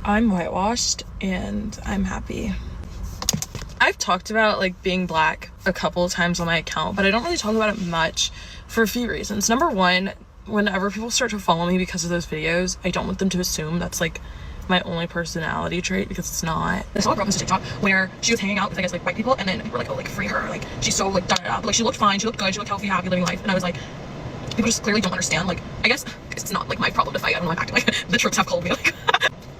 I'm whitewashed and I'm happy. I've talked about like being black a couple of times on my account, but I don't really talk about it much for a few reasons. Number one, whenever people start to follow me because of those videos, I don't want them to assume that's like my only personality trait, because it's not. I saw a girl on TikTok where she was hanging out with, I guess, like white people, and then people were like, oh, like free her, like she's so like done it up, like she looked fine, she looked good, she looked healthy, happy, living life. And I was like, people just clearly don't understand. Like, I guess it's not like my problem to fight. I don't know, I'm acting like the troops have called me. Like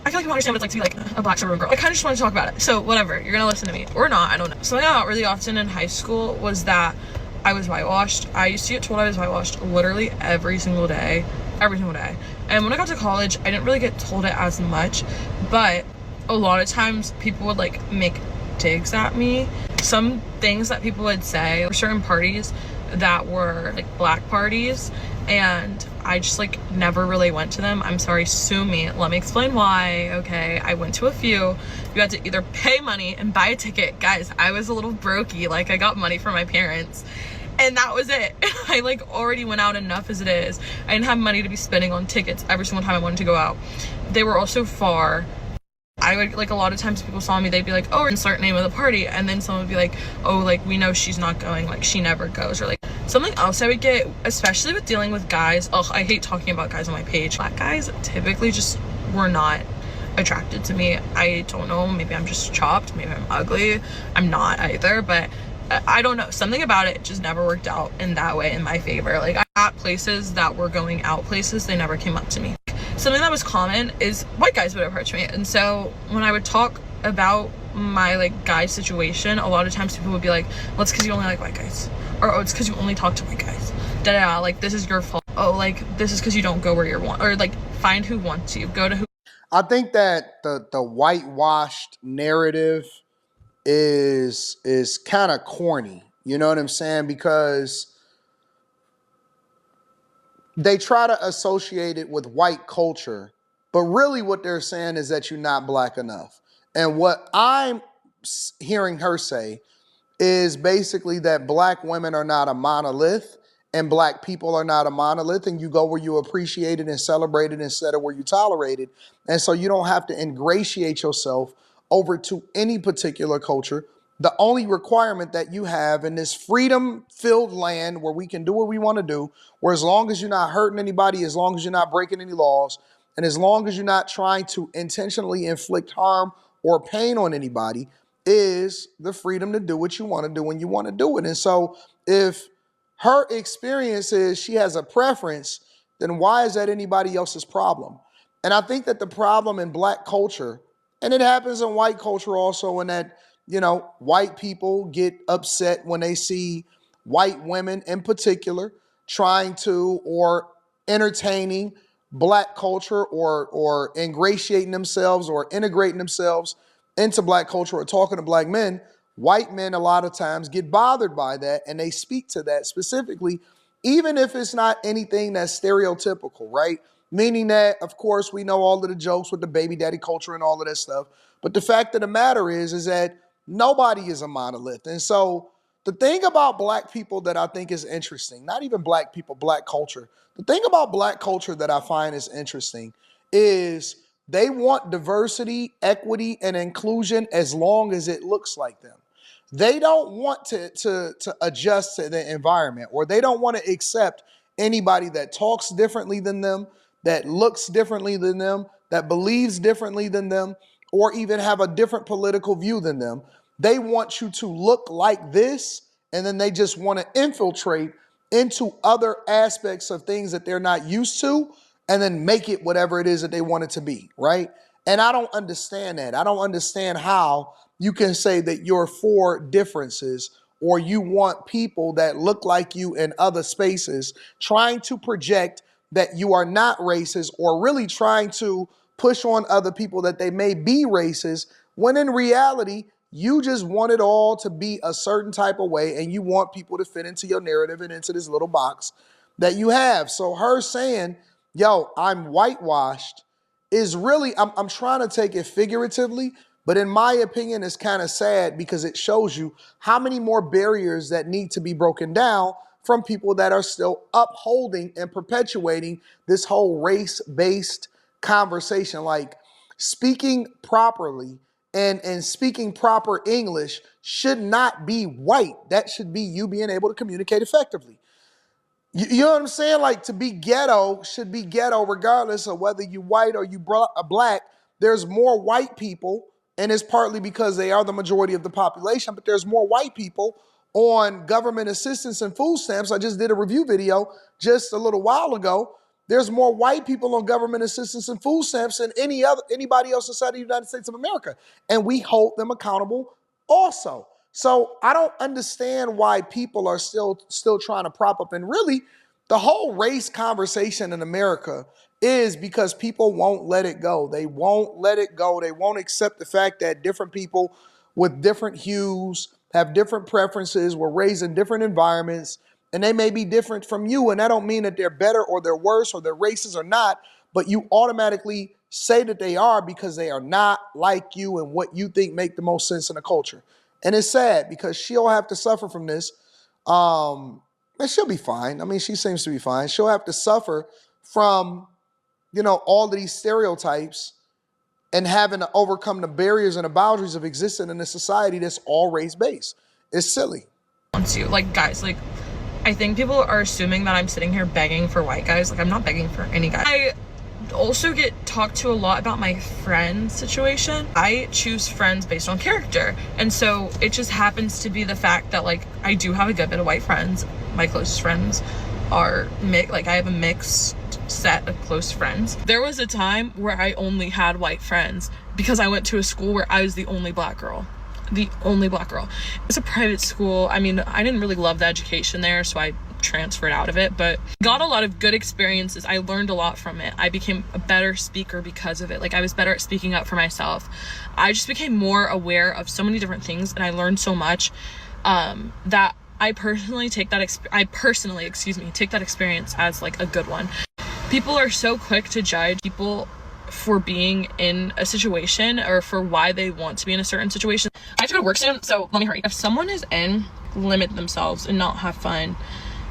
I feel like people understand what it's like to be like a black suburban girl. I kind of just want to talk about it. So whatever, you're gonna listen to me or not, I don't know. Something I got really often in high school was that I was whitewashed. I used to get told I was whitewashed literally every single day. And when I got to college, I didn't really get told it as much, but a lot of times people would like make digs at me. Some things that people would say for certain parties that were like black parties, and I just like never really went to them. I'm sorry, sue me. Let me explain why. Okay, I went to a few. You had to either pay money and buy a ticket. Guys, I was a little brokey. Like, I got money from my parents, and that was it. I like already went out enough as it is. I didn't have money to be spending on tickets every single time I wanted to go out. They were also far. I would, like, a lot of times people saw me, they'd be like, oh, insert name of the party, and then someone would be like, oh, like, we know she's not going, like, she never goes, or like something else I would get, especially with dealing with guys. Ugh, I hate talking about guys on my page. Black guys typically just were not attracted to me. I don't know, maybe I'm just chopped, maybe I'm ugly, I'm not either, but I don't know, something about it just never worked out in that way in my favor. Like, at places that were going out places, they never came up to me. Something that was common is white guys would approach me, and so when I would talk about my like guy situation, a lot of times people would be like, well, it's because you only like white guys, or oh, it's because you only talk to white guys, like this is your fault, oh, like this is because you don't go where you want, or like find who wants you, go to who. I think that the whitewashed narrative is kind of corny. You know what I'm saying? Because they try to associate it with white culture, but really what they're saying is that you're not black enough. And what I'm hearing her say is basically that black women are not a monolith and black people are not a monolith, and you go where you appreciate it and celebrate it instead of where you tolerate it. And so you don't have to ingratiate yourself over to any particular culture. The only requirement that you have in this freedom-filled land where we can do what we want to do, where as long as you're not hurting anybody, as long as you're not breaking any laws, and as long as you're not trying to intentionally inflict harm or pain on anybody, is the freedom to do what you want to do when you want to do it. And so if her experience is she has a preference, then why is that anybody else's problem? And I think that the problem in black culture, and it happens in white culture also, in that, you know, white people get upset when they see white women in particular trying to or entertaining black culture or ingratiating themselves or integrating themselves into black culture or talking to black men. White men a lot of times get bothered by that, and they speak to that specifically, even if it's not anything that's stereotypical, right? Meaning that, of course, we know all of the jokes with the baby daddy culture and all of that stuff. But the fact of the matter is that nobody is a monolith. And so the thing about black people that I think is interesting, not even black people, black culture, the thing about black culture that I find is interesting is they want diversity, equity, and inclusion as long as it looks like them. They don't want to adjust to the environment, or they don't want to accept anybody that talks differently than them, that looks differently than them, that believes differently than them, or even have a different political view than them. They want you to look like this, and then they just want to infiltrate into other aspects of things that they're not used to, and then make it whatever it is that they want it to be, right? And I don't understand that. I don't understand how you can say that you're for differences, or you want people that look like you in other spaces trying to project that you are not racist, or really trying to push on other people that they may be racist, when in reality, you just want it all to be a certain type of way, and you want people to fit into your narrative and into this little box that you have. So her saying, yo, I'm whitewashed, is really, I'm trying to take it figuratively, but in my opinion, it's kind of sad, because it shows you how many more barriers that need to be broken down from people that are still upholding and perpetuating this whole race-based conversation. Like, Speaking properly and speaking proper English should not be white. That should be you being able to communicate effectively. You know what I'm saying? Like, to be ghetto should be ghetto regardless of whether you white or you black. There's more white people, and it's partly because they are the majority of the population, but there's more white people on government assistance and food stamps. I just did a review video just a little while ago. There's more white people on government assistance and food stamps than anybody else inside the United States of America. And we hold them accountable also. So I don't understand why people are still trying to prop up. And really, the whole race conversation in America is because people won't let it go. They won't let it go. They won't accept the fact that different people with different hues have different preferences, were raised in different environments, and they may be different from you. And that don't mean that they're better or they're worse or they're racist or not, but you automatically say that they are because they are not like you and what you think make the most sense in the culture. And it's sad because she'll have to suffer from this. And she'll be fine. I mean, she seems to be fine. She'll have to suffer from, all of these stereotypes and having to overcome the barriers and the boundaries of existing in a society that's all race-based. It's silly. Like, guys, like, I think people are assuming that I'm sitting here begging for white guys. Like, I'm not begging for any guy. I also get talked to a lot about my friend situation. I choose friends based on character. And so it just happens to be the fact that, like, I do have a good bit of white friends. My closest friends are I have a mixed set of close friends. There was a time where I only had white friends because I went to a school where I was the only black girl. It's a private school. I mean, I didn't really love the education there, so I transferred out of it, but got a lot of good experiences. I learned a lot from it. I became a better speaker because of it. Like, I was better at speaking up for myself. I just became more aware of so many different things, and I learned so much that I personally take that experience as, like, a good one. People are so quick to judge people for being in a situation or for why they want to be in a certain situation. I have to go to work soon, so let me hurry. If someone is limit themselves and not have fun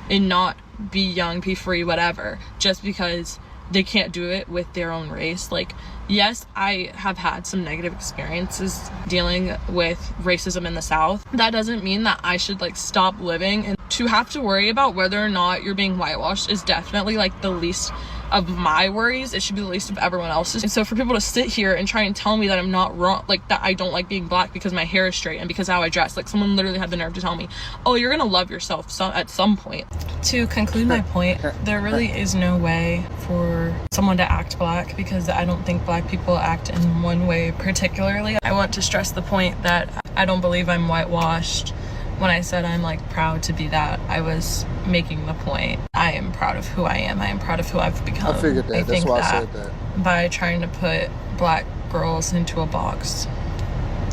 and not be young, be free, whatever, just because they can't do it with their own race. Like, yes, I have had some negative experiences dealing with racism in the South. That doesn't mean that I should, like, stop living. And to have to worry about whether or not you're being whitewashed is definitely, like, the least of my worries. It should be the least of everyone else's. And so for people to sit here and try and tell me that I'm not wrong, like, that I don't like being black because my hair is straight and because how I dress, like, someone literally had the nerve to tell me, oh, you're gonna love yourself at some point. To conclude my point, there really is no way for someone to act black, because I don't think black people act in one way particularly. I want to stress the point that I don't believe I'm whitewashed. When I said I'm, like, proud to be that, I was making the point. I am proud of who I am. I am proud of who I've become. I figured that. That's why I said that. By trying to put black girls into a box,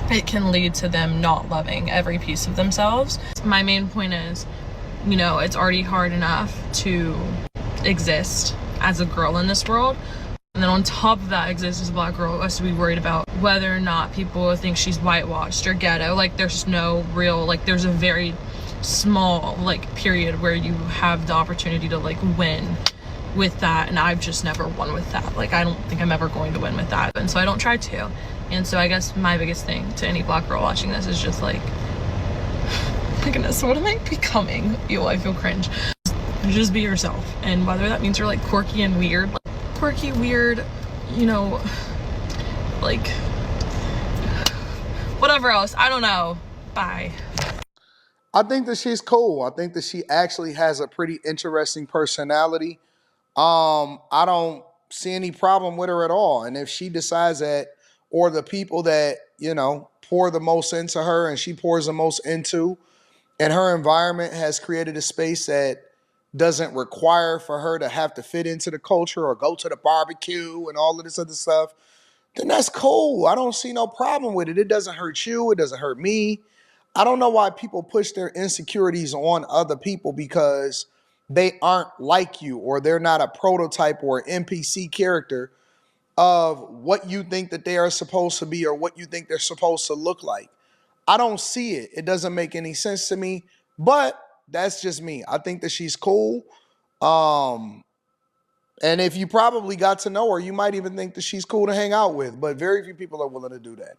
it can lead to them not loving every piece of themselves. My main point is, it's already hard enough to exist as a girl in this world. And then on top of that, exist as a black girl, us to be worried about whether or not people think she's whitewashed or ghetto. Like, there's no real, like, there's a very small, like, period where you have the opportunity to, like, win with that. And I've just never won with that. Like, I don't think I'm ever going to win with that. And so I don't try to. And so I guess my biggest thing to any black girl watching this is just, like, oh my goodness, what am I becoming? Ew, I feel cringe. Just be yourself. And whether that means you're, like, quirky and weird, weird, like, whatever else, I don't know. Bye. I think that she's cool. I think that she actually has a pretty interesting personality. I don't see any problem with her at all. And if she decides that, or the people that, pour the most into her and she pours the most into, and her environment has created a space that doesn't require for her to have to fit into the culture or go to the barbecue and all of this other stuff, then that's cool. I don't see no problem with it. It doesn't hurt you. It doesn't hurt me. I don't know why people push their insecurities on other people because they aren't like you or they're not a prototype or an NPC character of what you think that they are supposed to be or what you think they're supposed to look like. I don't see it. It doesn't make any sense to me, but that's just me. I think that she's cool. And if you probably got to know her, you might even think that she's cool to hang out with, but very few people are willing to do that.